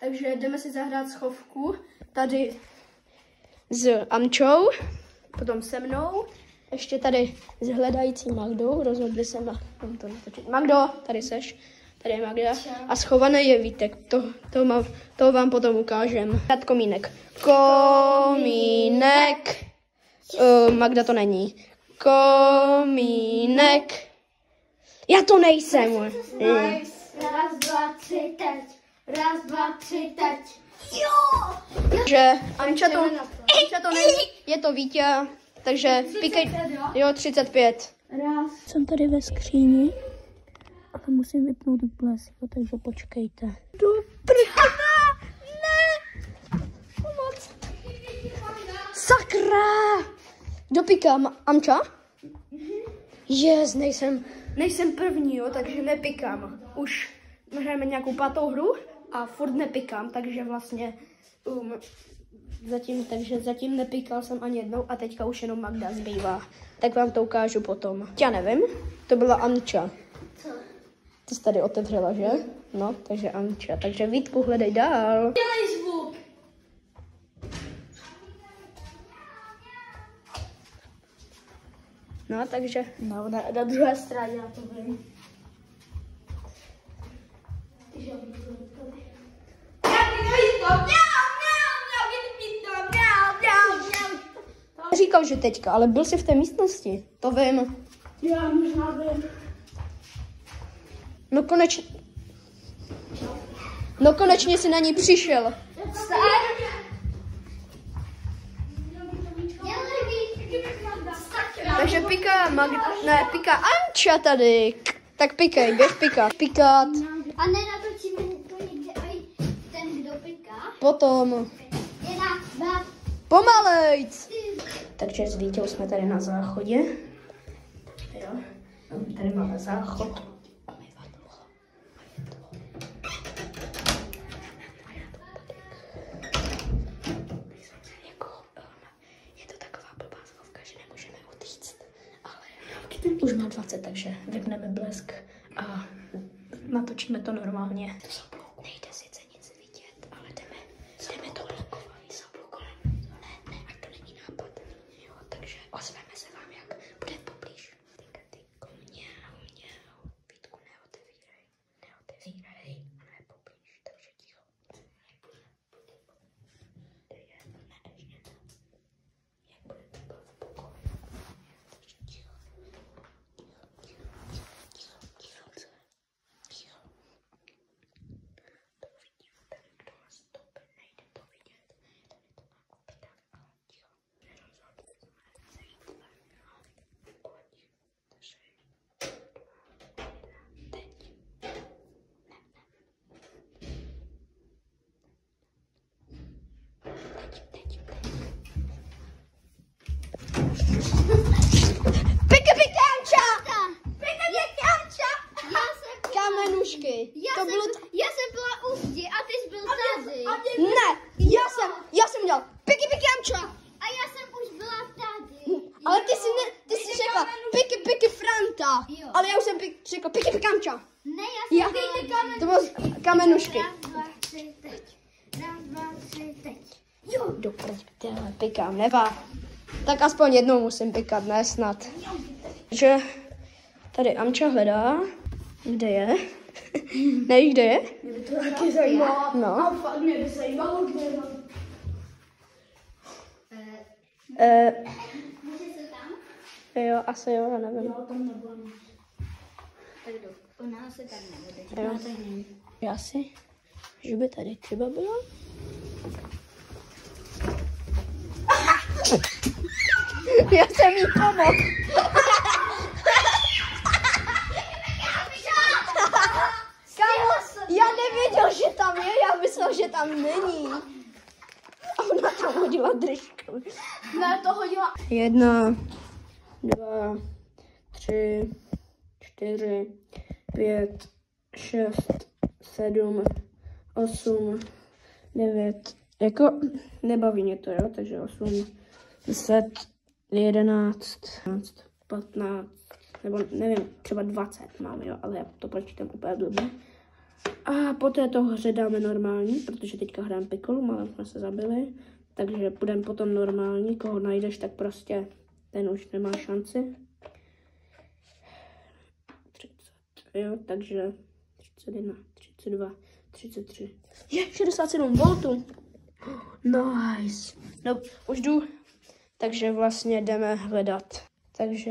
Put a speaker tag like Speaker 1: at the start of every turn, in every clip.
Speaker 1: Takže jdeme si zahrát schovku. Tady s Amčou, potom se mnou. Ještě tady s hledající Magdou. Rozhodli se to natočit. Magdo, tady seš. Tady je Magda. A schovaný je Vítek. To vám potom ukážem. Dát komínek. Komínek. Magda to není. Komínek. Já to nejsem.
Speaker 2: Nice. Raz, dva, tři, teď. Raz, dva, tři, teď. Jo!
Speaker 1: Takže Amča to není. Je to Vítě. Takže píkej. Jo, 35.
Speaker 2: Raz.
Speaker 1: Jsem tady ve skříni. Ale musím vypnout blesk, takže počkejte. Ne! Pomoc! Sakra! Dopikám. Amča? Yes, nejsem první, jo, takže nepikám. Už hrajeme nějakou 5. hru a furt nepikám, takže vlastně zatím nepikal jsem ani jednou a teďka už jenom Magda zbývá. Tak vám to ukážu potom. Já nevím, to byla Amča.
Speaker 2: Co?
Speaker 1: Ty jsi tady otevřela, že? No, takže Amča. Takže Vítku, hledej dál.
Speaker 2: Dělej zvuk.
Speaker 1: No, takže...
Speaker 2: No, na druhé straně, já to vím.
Speaker 1: Říkal, že teďka, ale byl jsi v té místnosti. To vím.
Speaker 2: Já možná vím.
Speaker 1: No konečně jsi na ní přišel. Takže píká píká Amča tady. Tak píkej, běž píkat. Píkat.
Speaker 2: A nenatočíme to někde aj ten, kdo piká.
Speaker 1: Potom.
Speaker 2: 1, 2,
Speaker 1: Pomalejc. Takže s Vítěou jsme tady na záchodě. Jo. Tady máme záchod. Je to taková blbá schovka, že nemůžeme utíct. Ale už má 20, takže vypneme blesk a natočíme to normálně. Nejde sice nic vidět, ale jdeme to blokovat. Ne, ať to není nápad. Jo, takže ozveme se vám, jak bude poblíž. Tyko, mňau. Vítku, neotevírej. Ona je poblíž, takže ticho. Jak bude to bylo v pokoji. Takže ticho. To vidím, tady kdo má stopy, nejde to vidět. Tady to má opět, ale ticho. Nerozhodli jsme se jít ven. Pojď. 3, 2, 1, teď. Teď. Pika, Amča! Kamenušky.
Speaker 2: Já jsem byla u zdi a ty jsi byl tady.
Speaker 1: Ne, já jsem dělal Pika, Amča.
Speaker 2: A já jsem už byla tady.
Speaker 1: Ale ty jsi řekla Pika, Franta.
Speaker 2: Jo.
Speaker 1: Ale já už jsem řekla Pika, Amča.
Speaker 2: Ne,
Speaker 1: Já. To bylo kamenušky.
Speaker 2: Raz, dva, tři, teď. Raz, dva, tři, teď.
Speaker 1: Jo, doprd, tyhle pikám, nevá. Tak aspoň jednou musím pikat, ne snad. Takže tady Amča hledá. Kde je? Nevíš, kde je?
Speaker 2: Mě by to taky zajímalo.
Speaker 1: No.
Speaker 2: A fakt mě by zajímalo, kde je. Může se tam?
Speaker 1: Jo, asi jo, já nevím.
Speaker 2: Jo, tam nebyla moc. Tak ona se tam nebude.
Speaker 1: Jo. Já si, že by tady třeba byla. Já jsem jí pomohl. Já nevěděl, že tam je, já myslel, že tam není. A ona tam hodila držku.
Speaker 2: Ne, to hodila.
Speaker 1: 1, 2, 3, 4, 5, 6, 7, 8, 9. Jako nebaví mě to, jo, takže 8, 10, 11, 15, nebo nevím, třeba 20 mám, jo, ale já to počítám úplně blbě. A poté to hře dáme normální, protože teďka hrajeme Piccolu, malem jsme se zabili. Takže půjdeme potom normální, koho najdeš, tak prostě ten už nemá šanci. 30, jo, takže 31, 32, 33. Je, 67 voltů. Nice. No, už jdu. Takže vlastně jdeme hledat. Takže...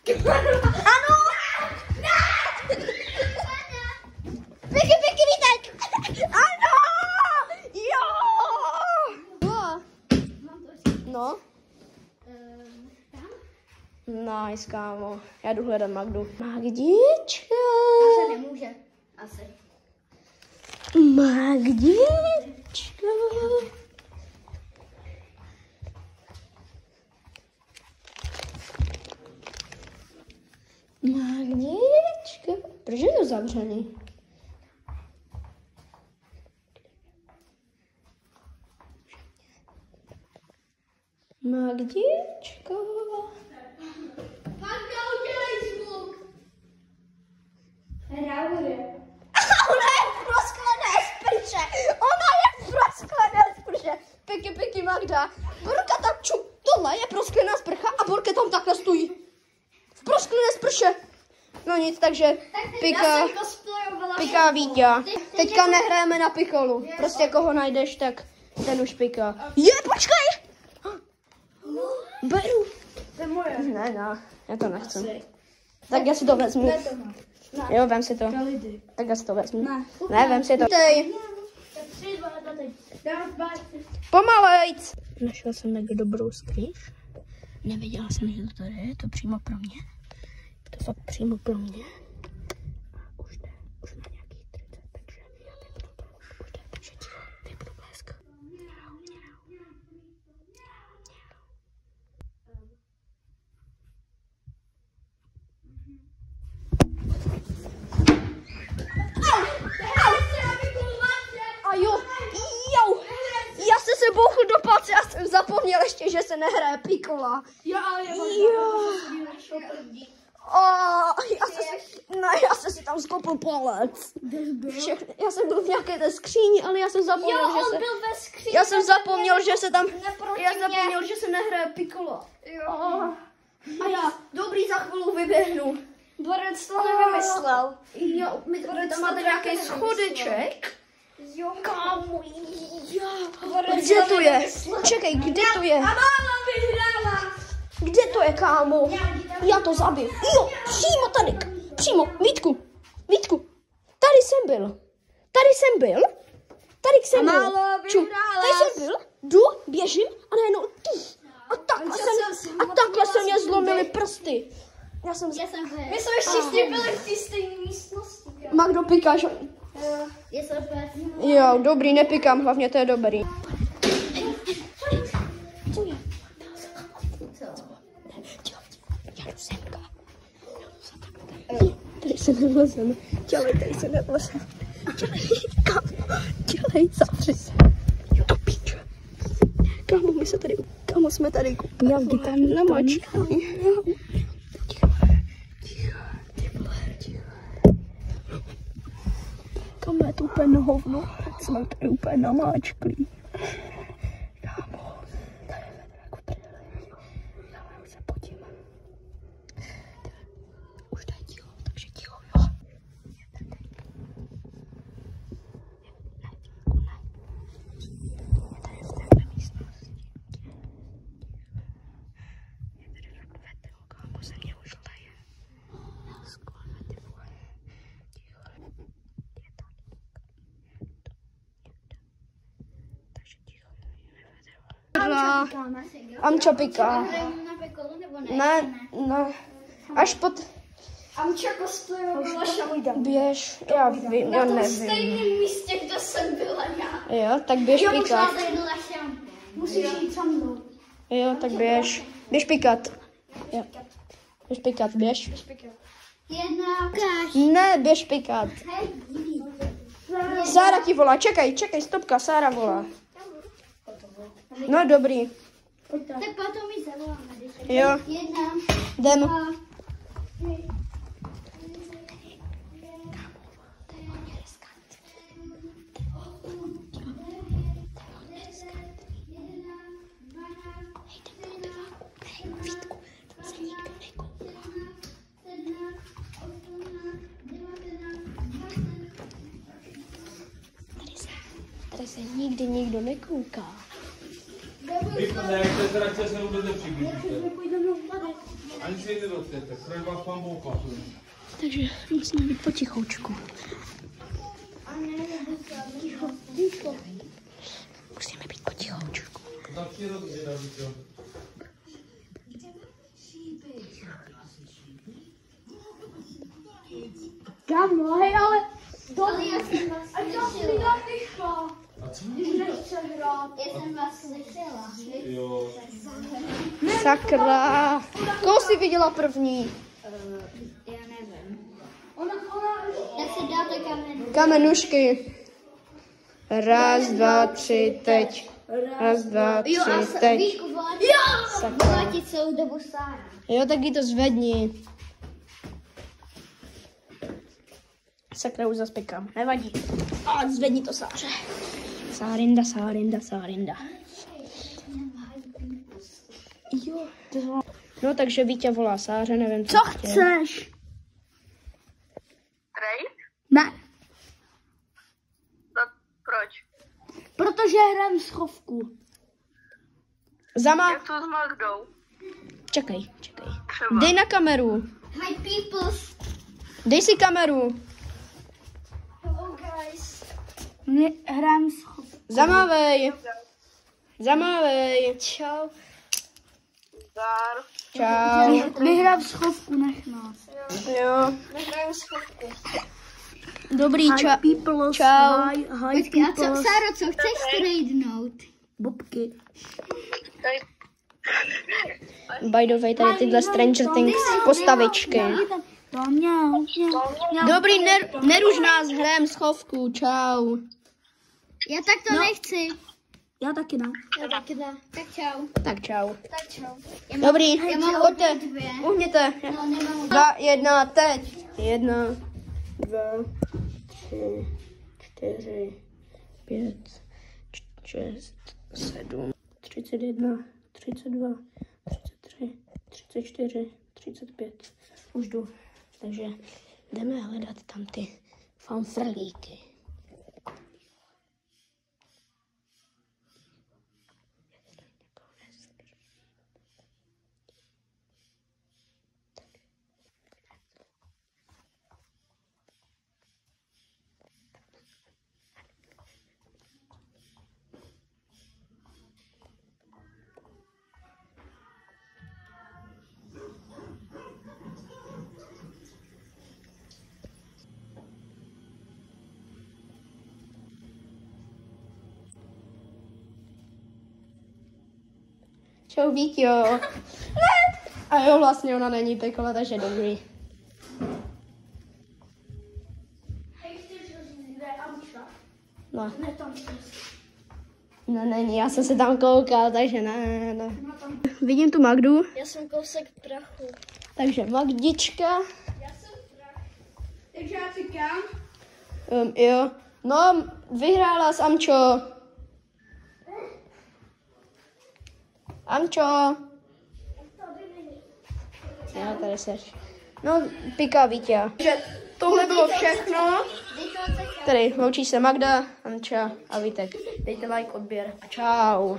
Speaker 2: Ano! Pěkný vítek! Ano! Jo!
Speaker 1: No. Nice, kámo. Já jdu hledat Magdu. Magdička.
Speaker 2: Asi nemůže. Asi.
Speaker 1: Magdička. Magdička. Proč je to zavřený? Magdička.
Speaker 2: Magda, udělej zvuk. Hrauje.
Speaker 1: Ona je v prosklené sprše. Ona je v prosklené sprše. Piky, Magda. Borka tam tohle je prosklená sprcha a Borka tam takhle stojí. V prosklené sprše. No nic, takže Pika Vítě. Teďka nehrajeme na Piccolu. Prostě koho najdeš, tak ten už piká. Je, počkej! Beru.
Speaker 2: To je moje.
Speaker 1: Ne, já to nechci. Tak já si to vezmu. Jo, vem si to. Tak já si to vezmu. Ne, vem si to. Tej. Pomalejc. Našla jsem někde dobrou skrýš. Nevěděla jsem, že to tady je to přímo pro mě. To fakt přímo pro mě. Už má nějakých 30, takže já vypnu to. Už jde, takže ticho, vypnu blesk. A jo, já jsem se bouchl do palce, já jsem zapomněl ještě, že se nehraje Piccola. Já jsem si tam skopl palec. Já jsem byl v nějaké té skříni, ale já jsem zapomněl, že se...
Speaker 2: byl ve skříni.
Speaker 1: Já jsem zapomněl, že se tam... Já zapomněl, že se nehraje Piccola. A já, dobrý, za chvíli vyběhnu.
Speaker 2: Borec to nevymyslel.
Speaker 1: Jo, tam máte nějaký schodeček.
Speaker 2: Jo, kámo,
Speaker 1: Kde to je? Čekej, kde to je?
Speaker 2: A máma vyhrála.
Speaker 1: Kde to je, kámo? Já to zabiju. Jo, přímo tady. Přímo, Vítku. Tady jsem byl. Tady jsem byl. Tady jsem byl. Jdu, běžím a najednou a takhle se mě zlomily prsty.
Speaker 2: My jsme všichni byli v té stejné místnosti.
Speaker 1: Magdo, pikáš? Jo, dobrý, nepikám, hlavně to je dobrý. Co je? Já jdu semka. Tady se nevlezeme. Dělej, tady se nevlezeme. Dělej, zavři se. Do píče. Kámo, jsme tady koupili tam na mačku. Kámo, je to úplně na hovno. Jsme tady úplně namáčklí. Kámo, tady je jako prdele. Já už se potím. Už to je ticho, takže ticho, jo. Je tady v téhle místnosti. Je tady fakt vetro, kámo, se mě už leje. Skvěle, ty vole. Ticho. Je tady. Takže ticho, je vedro. Amča piká. Ne. Až pod...
Speaker 2: Amča cosplayovала Šamujda.
Speaker 1: Běž, já vím, já
Speaker 2: Na tom
Speaker 1: nevím.
Speaker 2: stejném místě, kde jsem byla já.
Speaker 1: Jo, tak běž pikat.
Speaker 2: Musíš jít za mnou.
Speaker 1: Jo, tak běž. Běž pikat. Jo. Běž pikat, běž.
Speaker 2: 1.
Speaker 1: Ne, běž pikat. Sára ti volá, čekej, stopka, Sára volá. No dobrý.
Speaker 2: Tak potom mi zavoláme.
Speaker 1: Jo.
Speaker 2: 1.
Speaker 1: Jdem.
Speaker 2: 2. 3.
Speaker 1: Tady se nikdy nikdo nekouká.
Speaker 3: Ne, teda se vůbec nepřiblížíte. Ani si nedostete, proč vás pán Bůh pasuje.
Speaker 1: Takže musíme být potichoučku. Musíme být potichoučku.
Speaker 3: Tak si rozdělat, jo.
Speaker 2: Kámo, hej, ale tohle já jsem vás slyšela.
Speaker 3: A co?
Speaker 2: Já jsem vás slyšela.
Speaker 3: Jo.
Speaker 1: Sakra. Koho jsi viděla první?
Speaker 2: Já nevím. Tak si dáte kamen.
Speaker 1: Kamenušky. 1, 2, 3, teď. 1, 2, 3, teď.
Speaker 2: Víšku, volá ti celou dobu Sára.
Speaker 1: Jo, tak jí to zvedni. Sakra, už zas pikám. Nevadí. A zvedni to, Sáře. Sárinda. Jo. No, takže Vítě volá Sáře, nevím, co
Speaker 2: chceš?
Speaker 4: Trade?
Speaker 2: Ne,
Speaker 4: No, proč?
Speaker 2: protože hrám schovku.
Speaker 1: Zama,
Speaker 4: Jak to s Magdou?
Speaker 1: čekej.
Speaker 4: Třeba.
Speaker 1: Dej na kameru.
Speaker 2: Hi peoples.
Speaker 1: Dej si kameru.
Speaker 2: Hello guys. My hrám schovku.
Speaker 1: Zamávej.
Speaker 2: Čau.
Speaker 4: Zdar.
Speaker 1: Čau.
Speaker 2: My hrám schovku, nech nás.
Speaker 1: Jo.
Speaker 2: My hrám schovku.
Speaker 1: Dobrý, čau.
Speaker 2: Peoples.
Speaker 1: Čau.
Speaker 2: Hi peoples. Sáro, co chceš tradenout?
Speaker 1: Bobky.
Speaker 4: Tady.
Speaker 1: By the way, tady tyhle Stranger Things postavičky. Dobrý, neruš nás, hrajeme schovku, čau.
Speaker 2: Já tak to nechci.
Speaker 1: Já taky ne.
Speaker 2: Já taky ne. Tak čau.
Speaker 1: Tak čau.
Speaker 2: Tak čau.
Speaker 1: Dobrý,
Speaker 2: Já mám
Speaker 1: pojďte,
Speaker 2: dvě.
Speaker 1: uhněte.
Speaker 2: No, nemám.
Speaker 1: 2, 1, teď. 1, 2, 3, 4, 5, 6, 7, 31, 32, 33, 34, 35. Už jdu. Takže jdeme hledat tam ty fanfrlíky. Čau, Vítio. Ne. A jo, vlastně ona není pekla, takže dobrý. No. No není, já jsem se tam koukal, takže ne. Vidím tu Magdu,
Speaker 2: Já jsem kousek prachu.
Speaker 1: takže Magdička.
Speaker 2: Já jsem prach. Takže já říkám.
Speaker 1: Jo. No, vyhrála s Amčo. Amčo. Já tady seš. No, piká Vítě. Takže tohle bylo všechno. Tady loučí se Magda, Amča a Vítek. Dejte like, odběr a čau.